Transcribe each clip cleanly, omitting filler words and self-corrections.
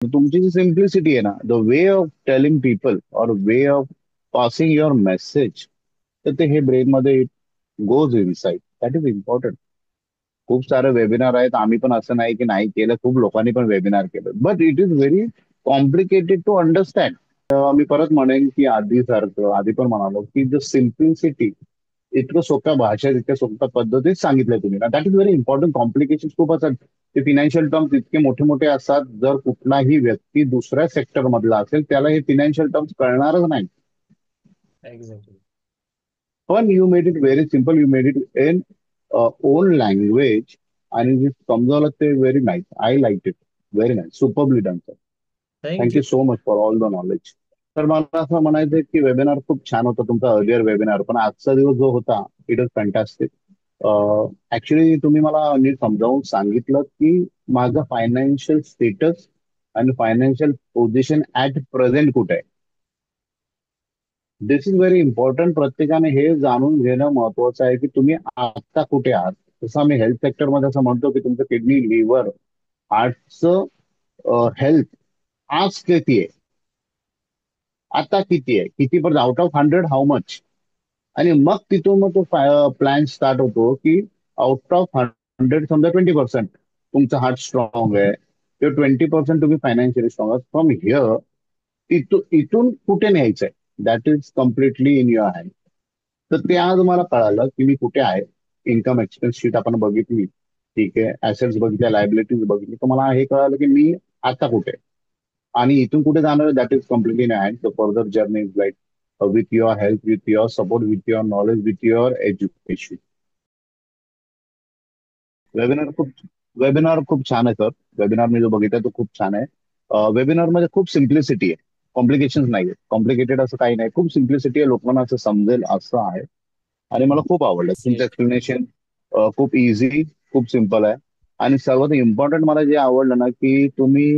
तुमची जी सिम्प्लिसिटी आहे ना, the way of telling people or way of passing your message, तर ते हे ब्रेन मध्ये goes inside. That is important. खूप सारे वेबिनार आहेत, आम्ही पण असं नाही की नाही केलं, खूप लोकांनी पण वेबिनार केलं, but it is very complicated to understand. मी परत म्हणेन की आधी सारखं, आधी पण म्हणालो की द सिम्प्लिसिटी, इतकं सोप्या भाषेत इतक्या सोप्या पद्धतीत सांगितलंय तुम्ही ना, that is very important. Complication खूप असतात. ते फिनान्शियल टर्म्स इतके मोठे मोठे असतात, जर कुठलाही व्यक्ती दुसऱ्या सेक्टर मधला असेल त्याला हे फिनान्शियल टर्म्स कळणारच नाही. एक्झॅक्टली. पण you made it very simple, you made it in on language, आणि जे समजावलं ते very nice. I like it. Very nice, superbly done sir. Thank thank you you. So much for all the knowledge. तर मला असं म्हणायचं आहे की वेबिनार खूप छान होता तुमचा, अर्लियर वेबिनार, पण आजचा दिवस जो होता इट इज फॅन्टॅस्टिक. ऍक्च्युली तुम्ही मला नीट समजावून सांगितलं की माझं फायनान्शियल स्टेटस आणि फायनान्शियल पोझिशन ऍट प्रेझेंट कुठे आहे. दिस इज व्हेरी इम्पॉर्टंट. प्रत्येकाने हे जाणून घेणं महत्वाचं आहे की तुम्ही आता कुठे आहात. जसं आम्ही हेल्थ सेक्टरमध्ये असं म्हणतो की तुमचं किडनी, लिव्हर, हार्टचं हेल्थ आज किती आहे, आता किती आहे, किती पर्यंत, आउट ऑफ 100 हाऊ मच. आणि मग तिथून मग तो प्लॅन स्टार्ट होतो की आउट ऑफ 100 समजा 20% तुमचं हार्ट स्ट्रॉंग आहे, किंवा 20% तुम्ही फायनान्शियली स्ट्रॉंग आहात. फ्रॉम हिअर, इथून कुठे न्यायचंय, that is completely in your hand. तर ते आज मला कळालं की मी कुठे आहे. इन्कम एक्सपेन्स शीट आपण बघितली, ठीक आहे, ऍसेट्स बघितल्या, लायबिलिटीज बघितली, तर मला हे कळालं की मी आता कुठे आहे. आणि इथून कुठे जाणार, that is completely in hand. The further journey is like with your health, with your support, with your knowledge, with your education. Webinar खूप वेबिनार खूप छान आहे सर. वेबिनार मी जो बघितला तो खूप छान आहे. वेबिनार मध्ये खूप सिम्प्लिसिटी आहे, कॉम्प्लिकेशन नाही आहे, कॉम्प्लिकेटेड असं काही नाही, खूप सिम्प्लिसिटी आहे, लोकांना असं समजेल असं आहे. आणि मला खूप आवडलं तुमचं सेट. एक्सप्लेनेशन. खूप इझी, खूप सिम्पल आहे. आणि सर्वात इम्पॉर्टंट मला जे आवडलं ना की तुम्ही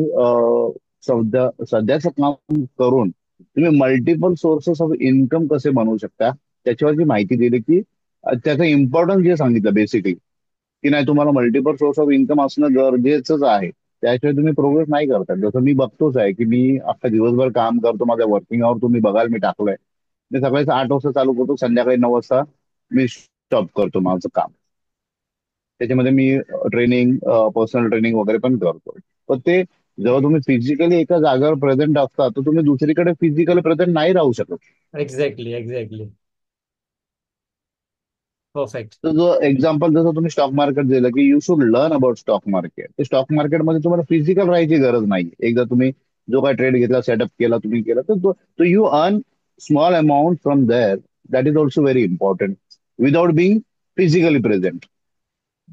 सध्याचं काम करून तुम्ही मल्टिपल सोर्सेस ऑफ इन्कम कसे बनवू शकता त्याच्यावरची माहिती दिली की त्याचं इम्पॉर्टन्स जे सांगितलं बेसिकली, की नाही तुम्हाला मल्टिपल सोर्स ऑफ इन्कम असणं गरजेचंच आहे. त्याशिवाय तुम्ही प्रोग्रेस नाही करता. जसं मी बघतोच आहे की मी अख्खा दिवसभर काम करतो, माझ्या वर्किंग आवर तुम्ही बघाल मी टाकलंय. मी सकाळी 8 वाजता चालू करतो, संध्याकाळी 9 वाजता मी स्टॉप करतो माझं काम. त्याच्यामध्ये मी ट्रेनिंग, पर्सनल ट्रेनिंग वगैरे पण करतो. पण ते जेव्हा तुम्ही फिजिकली एका जागेवर प्रेझेंट असता, तर तुम्ही दुसरीकडे फिजिकली प्रेझेंट नाही राहू शकत. Exactly, exactly. परफेक्ट. तर जो एक्झाम्पल जसं तुम्ही स्टॉक मार्केट दिलं की you should learn about stock market, तर स्टॉक मार्केटमध्ये तुम्हाला फिजिकल राहायची गरज नाही. एकदा तुम्ही जो काही ट्रेड घेतला, सेटअप केला, तुम्ही केला, तर तो you earn small amount from there. That is also very important without being physically present.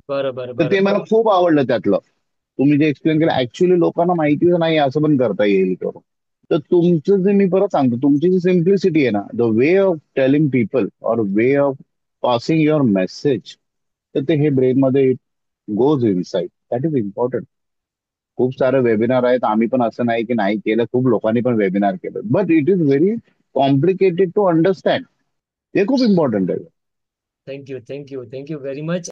बरं, बरं, तर बरं. ते मला खूप आवडलं त्यातलं. तुम्ही जे एक्सप्लेन केलं, ऍक्च्युली लोकांना माहितीच नाही असं पण करता येईल करून. तर तुमचं जे, मी परत सांगतो, तुमची जी सिम्प्लिसिटी आहे ना, the way of telling people or way of passing your message, तर ते हे ब्रेन मध्ये goes inside. That is important. खूप सारे वेबिनार आहेत, आम्ही पण असं नाही की नाही केलं, खूप लोकांनी पण वेबिनार केलं, but it is very complicated to understand. हे खूप इम्पॉर्टंट आहे. Thank you, thank you, thank you very much.